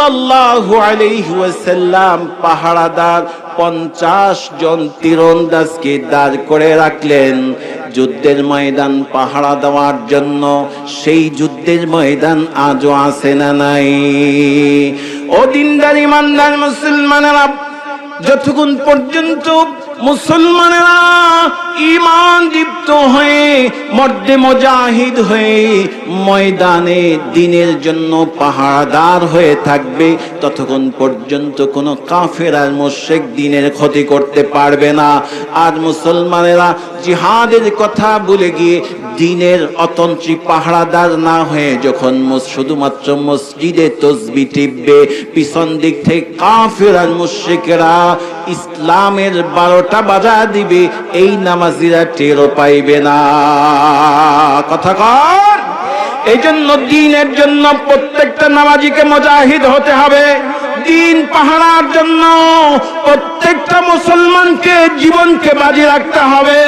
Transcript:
সাল্লাল্লাহু আলাইহি ওয়াসাল্লাম পাহারাদার 50 জন তীরন্দাজকে দাঁড় করে রাখলেন যুদ্ধের ময়দান পাহারা দেওয়ার জন্য। সেই যুদ্ধের ময়দান আজও আছে না নাই? ও দিনদার ইমানদার মুসলমানেরা, যতক্ষণ পর্যন্ত মুসলমানেরা ঈমান দীপ্ত হয়ে মর্দে মুজাহিদ হয়ে ময়দানে দ্বীনের জন্য পাহারাদার হয়ে থাকবে, ততক্ষণ পর্যন্ত কোনো কাফের আর মুশরিক দ্বীনের ক্ষতি করতে পারবে না। আর মুসলমানেরা জিহাদের কথা ভুলে গিয়ে দ্বীনের অতন্ত্রী পাহারাদার না হয়ে যখন শুধুমাত্র মসজিদে তাসবিহ টিপবে, পিছন দিক থেকে কাফের আর মুশরিকরা ইসলামের 12টা বাজা দিবে, এই নামাজিরা টেরও পাইবে না। কথা কর। এই জন্য দ্বীনের জন্য প্রত্যেকটা নামাজিকে মুজাহিদ হতে হবে। দ্বীন পাহারার জন্য প্রত্যেকটা মুসলমানকে জীবনকে বাজি রাখতে হবে।